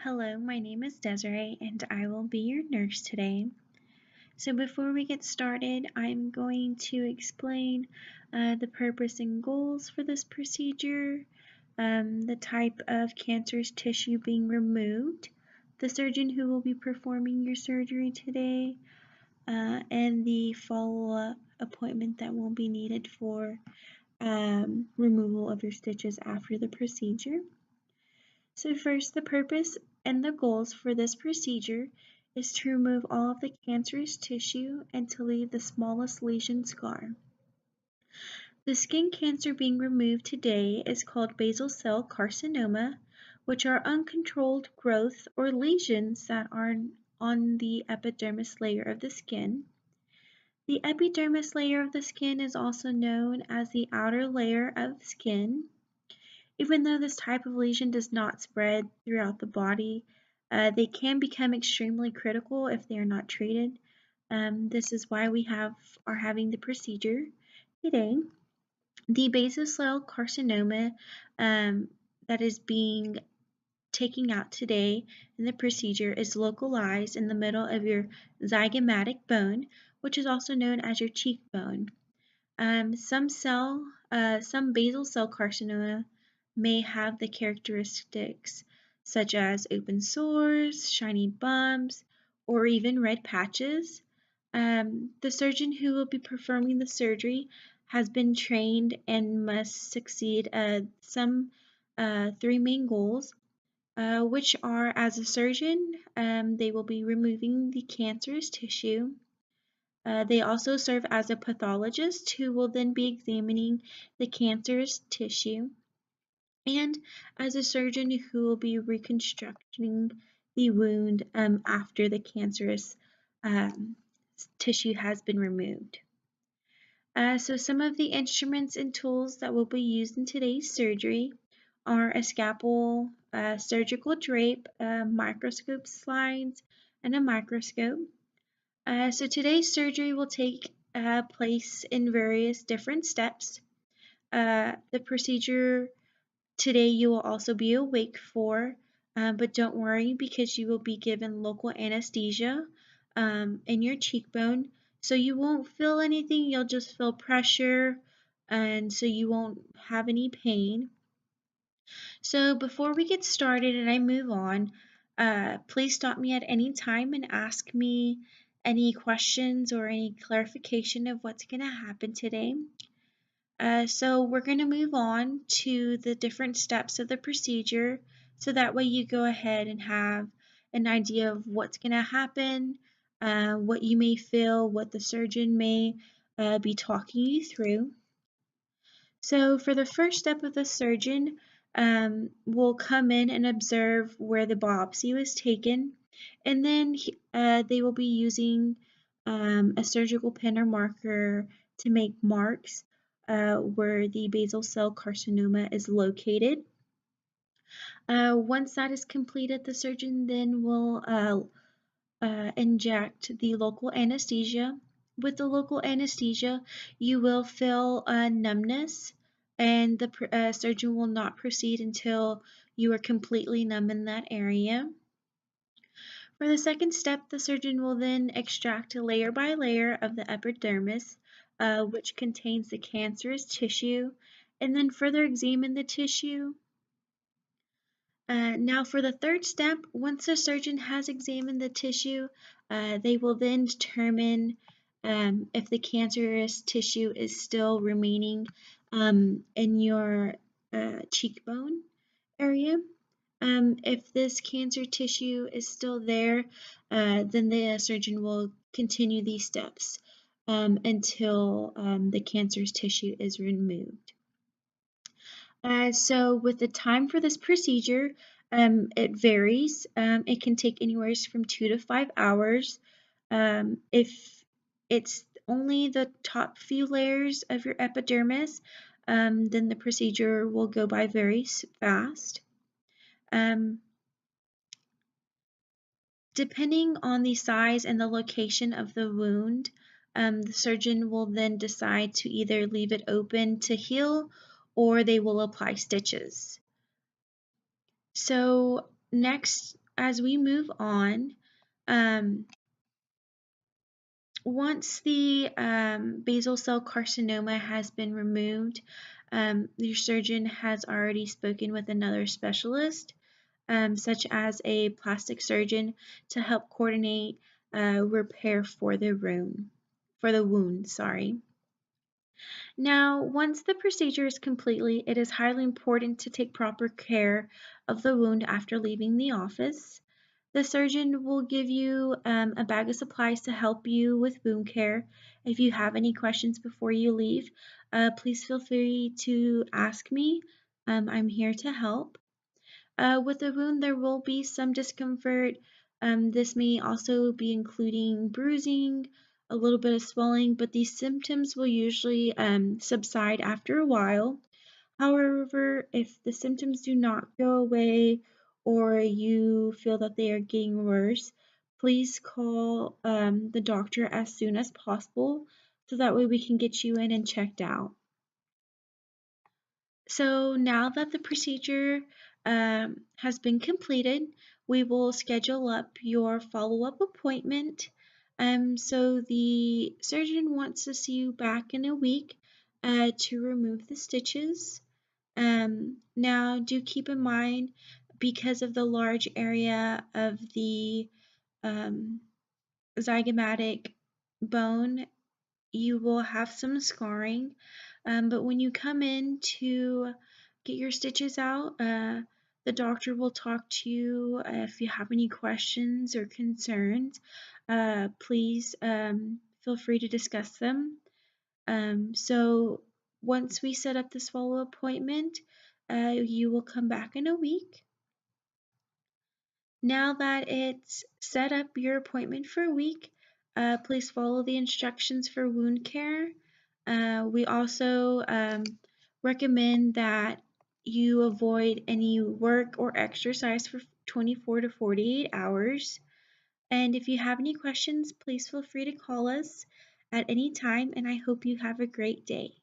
Hello, my name is Desiree and I will be your nurse today. So before we get started, I'm going to explain the purpose and goals for this procedure, the type of cancerous tissue being removed, the surgeon who will be performing your surgery today, and the follow-up appointment that will be needed for removal of your stitches after the procedure. So first, the purpose and the goals for this procedure is to remove all of the cancerous tissue and to leave the smallest lesion scar. The skin cancer being removed today is called basal cell carcinoma, which are uncontrolled growth or lesions that are on the epidermis layer of the skin. The epidermis layer of the skin is also known as the outer layer of skin. Even though this type of lesion does not spread throughout the body, they can become extremely critical if they are not treated. This is why we are having the procedure today. The basal cell carcinoma that is being taken out today in the procedure is localized in the middle of your zygomatic bone, which is also known as your cheekbone. Some basal cell carcinoma may have the characteristics such as open sores, shiny bumps, or even red patches. The surgeon who will be performing the surgery has been trained and must succeed some three main goals, which are as a surgeon, they will be removing the cancerous tissue. They also serve as a pathologist who will then be examining the cancerous tissue, and as a surgeon who will be reconstructing the wound after the cancerous um, tissue has been removed. So some of the instruments and tools that will be used in today's surgery are a scalpel, a surgical drape, microscope slides, and a microscope. So today's surgery will take place in various different steps. The procedure today you will also be awake for, but don't worry because you will be given local anesthesia in your cheekbone. So you won't feel anything, you'll just feel pressure, and so you won't have any pain. So before we get started and I move on, please stop me at any time and ask me any questions or any clarification of what's going to happen today. So we're going to move on to the different steps of the procedure so that way you go ahead and have an idea of what's going to happen, what you may feel, what the surgeon may be talking you through. So for the first step of the surgeon, will come in and observe where the biopsy was taken, and then they will be using a surgical pen or marker to make marks where the basal cell carcinoma is located. Once that is completed, the surgeon then will inject the local anesthesia. With the local anesthesia, you will feel numbness, and the surgeon will not proceed until you are completely numb in that area. For the second step, the surgeon will then extract layer by layer of the epidermis, which contains the cancerous tissue, and then further examine the tissue. Now for the third step, once the surgeon has examined the tissue, they will then determine if the cancerous tissue is still remaining in your cheekbone area. If this cancer tissue is still there, then the surgeon will continue these steps until the cancerous tissue is removed. So with the time for this procedure, it varies. It can take anywhere from 2 to 5 hours. If it's only the top few layers of your epidermis, then the procedure will go by very fast. Depending on the size and the location of the wound, the surgeon will then decide to either leave it open to heal or they will apply stitches. So next, as we move on, um, once the basal cell carcinoma has been removed, your surgeon has already spoken with another specialist, such as a plastic surgeon, to help coordinate repair for the wound. Sorry. Now, once the procedure is complete, it is highly important to take proper care of the wound after leaving the office. The surgeon will give you a bag of supplies to help you with wound care. If you have any questions before you leave, please feel free to ask me. I'm here to help. With the wound, there will be some discomfort. This may also be including bruising, a little bit of swelling, but these symptoms will usually subside after a while. However, if the symptoms do not go away or you feel that they are getting worse, please call the doctor as soon as possible so that way we can get you in and checked out. So now that the procedure has been completed, we will schedule up your follow-up appointment. So the surgeon wants to see you back in a week to remove the stitches. Now do keep in mind, because of the large area of the zygomatic bone, you will have some scarring, but when you come in to get your stitches out, the doctor will talk to you. If you have any questions or concerns, please feel free to discuss them. So once we set up this follow-up appointment, you will come back in a week. Now that it's set up your appointment for a week, please follow the instructions for wound care. We also recommend that you avoid any work or exercise for 24 to 48 hours. And if you have any questions, please feel free to call us at any time, and I hope you have a great day.